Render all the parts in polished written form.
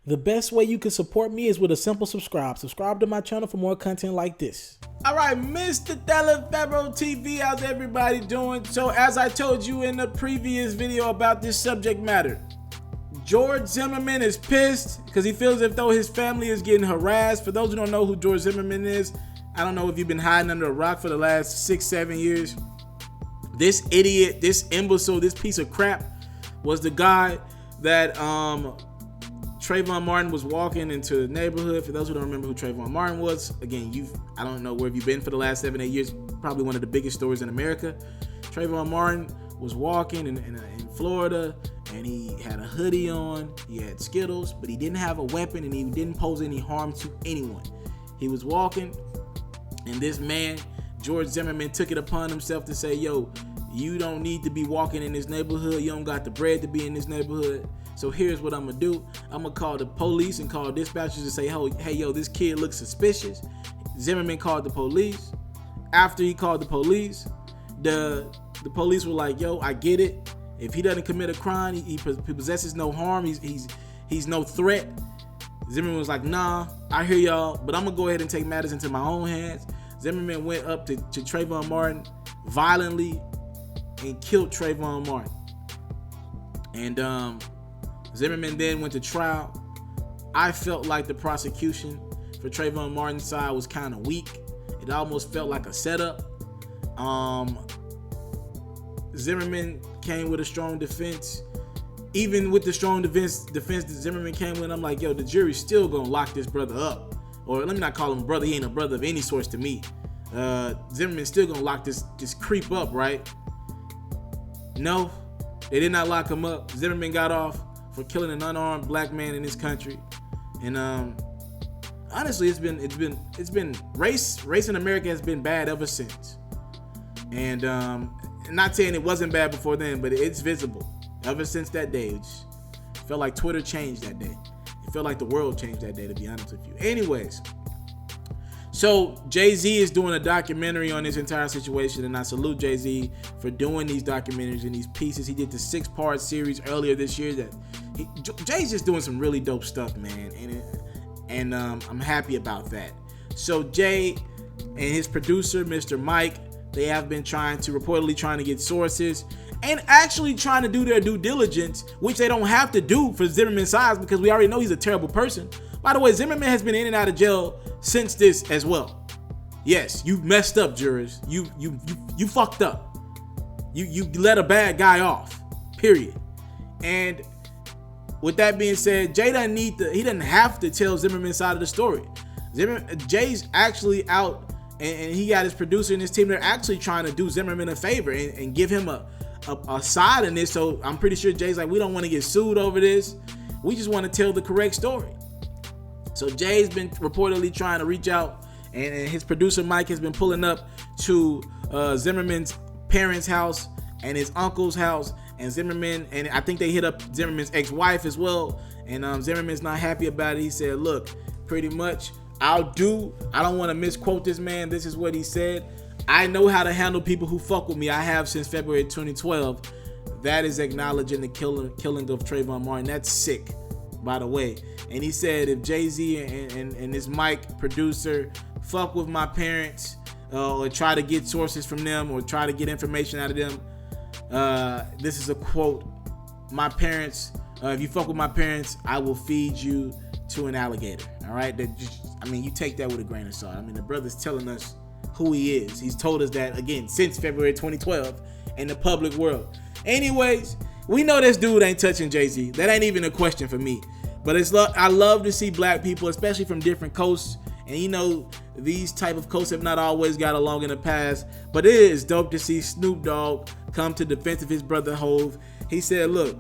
The best way you can support me is with a simple subscribe. Subscribe to my channel for more content like this. All right, Mr. TALIAFERRO TV, how's everybody doing? So as I told you in the previous video about this subject matter, George Zimmerman is pissed because he feels as though his family is getting harassed. For those who don't know who George Zimmerman is, I don't know if you've been hiding under a rock for the last 6-7 years. This idiot, this imbecile, this piece of crap was the guy that Trayvon Martin was walking into the neighborhood. For those who don't remember who Trayvon Martin was, again, I don't know where have you been for the last 7-8 years, probably one of the biggest stories in America. Trayvon Martin was walking in Florida, and he had a hoodie on, he had Skittles, but he didn't have a weapon, and he didn't pose any harm to anyone. He was walking, and this man, George Zimmerman, took it upon himself to say, yo, you don't need to be walking in this neighborhood, you don't got the bread to be in this neighborhood. So here's what I'm gonna do. I'm gonna call the police and call dispatchers and say, hey, yo, this kid looks suspicious. Zimmerman called the police. After he called the police, the police were like, yo, I get it. If he doesn't commit a crime, he possesses no harm, he's no threat. Zimmerman was like, nah, I hear y'all, but I'm gonna go ahead and take matters into my own hands. Zimmerman went up to Trayvon Martin violently and killed Trayvon Martin. And Zimmerman then went to trial. I felt like the prosecution for Trayvon Martin's side was kind of weak. It almost felt like a setup. Zimmerman came with a strong defense. Even with the strong defense that Zimmerman came with, I'm like, yo, the jury's still gonna lock this brother up. Or let me not call him brother, he ain't a brother of any source to me. Zimmerman's still gonna lock this creep up, right? No, they did not lock him up. Zimmerman got off for killing an unarmed black man in this country. And honestly, it's been race in America has been bad ever since. And not saying it wasn't bad before then, but it's visible ever since that day. It felt like Twitter changed that day. It felt like the world changed that day, to be honest with you. Anyways, so Jay-Z is doing a documentary on this entire situation, and I salute Jay-Z for doing these documentaries and these pieces. He did the 6-part series earlier this year. Jay's just doing some really dope stuff, man, and I'm happy about that. So Jay and his producer, Mr. Mike, they have been reportedly trying to get sources and actually trying to do their due diligence, which they don't have to do for Zimmerman's size because we already know he's a terrible person. By the way, Zimmerman has been in and out of jail since this as well. Yes, you messed up, jurors. You fucked up. You let a bad guy off. Period. And with that being said, Jay doesn't have to tell Zimmerman's side of the story. Jay's actually out, and he got his producer and his team. They're actually trying to do Zimmerman a favor and give him a side in this. So I'm pretty sure Jay's like, we don't want to get sued over this. We just want to tell the correct story. So Jay's been reportedly trying to reach out, and his producer Mike has been pulling up to Zimmerman's parents' house and his uncle's house, and Zimmerman, and I think they hit up Zimmerman's ex-wife as well, and Zimmerman's not happy about it. He said, look, pretty much, I don't want to misquote this man. This is what he said. I know how to handle people who fuck with me. I have since February 2012. That is acknowledging the killing of Trayvon Martin. That's sick, by the way. And he said, if Jay-Z and this Mike producer fuck with my parents or try to get sources from them or try to get information out of them, this is a quote, my parents, if you fuck with my parents, I will feed you to an alligator. All right? You take that with a grain of salt. I mean, the brother's telling us who he is. He's told us that, again, since February 2012 in the public world. Anyways, we know this dude ain't touching Jay-Z. That ain't even a question for me. But I love to see black people, especially from different coasts. And these type of coasts have not always got along in the past. But it is dope to see Snoop Dogg come to defense of his brother Hove. He said, look,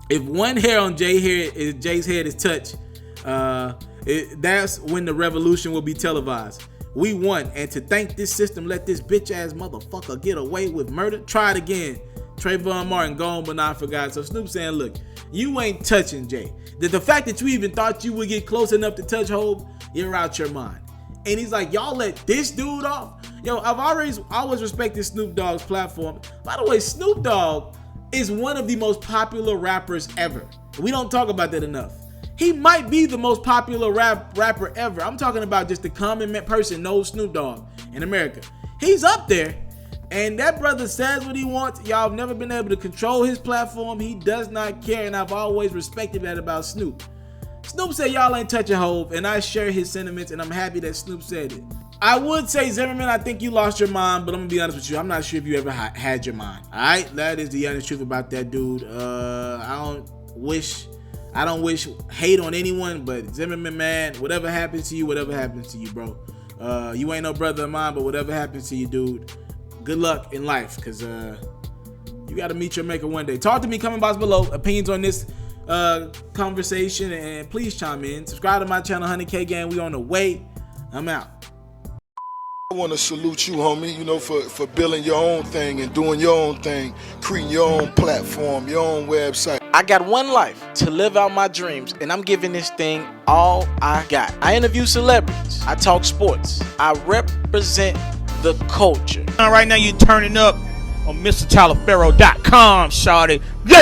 if one hair on Jay's head is touched, that's when the revolution will be televised. We won, and to thank this system, let this bitch ass motherfucker get away with murder. Try it again. Trayvon Martin gone but not forgotten. So Snoop saying, look, you ain't touching Jay. The fact that you even thought you would get close enough to touch Hov, you're out your mind. And he's like, y'all let this dude off? Yo, I've always respected Snoop Dogg's platform. By the way, Snoop Dogg is one of the most popular rappers ever. We don't talk about that enough. He might be the most popular rapper ever. I'm talking about just the common person knows Snoop Dogg in America. He's up there, and that brother says what he wants. Y'all have never been able to control his platform. He does not care, and I've always respected that about Snoop. Snoop said y'all ain't touching Hov, and I share his sentiments, and I'm happy that Snoop said it. I would say, Zimmerman, I think you lost your mind, but I'm gonna be honest with you. I'm not sure if you ever had your mind. All right, that is the honest truth about that dude. I don't wish hate on anyone, but Zimmerman, man, whatever happens to you, bro. You ain't no brother of mine, but whatever happens to you, dude, good luck in life, cause you gotta meet your maker one day. Talk to me, comment box below, opinions on this conversation, and please chime in. Subscribe to my channel, 100K Gang. We on the way. I'm out. I want to salute you, homie, you know, for building your own thing and doing your own thing, creating your own platform, your own website. I got one life to live out my dreams, and I'm giving this thing all I got. I interview celebrities. I talk sports. I represent the culture. Right now, you're turning up on MrTaliaferro.com, shawty. Yeah!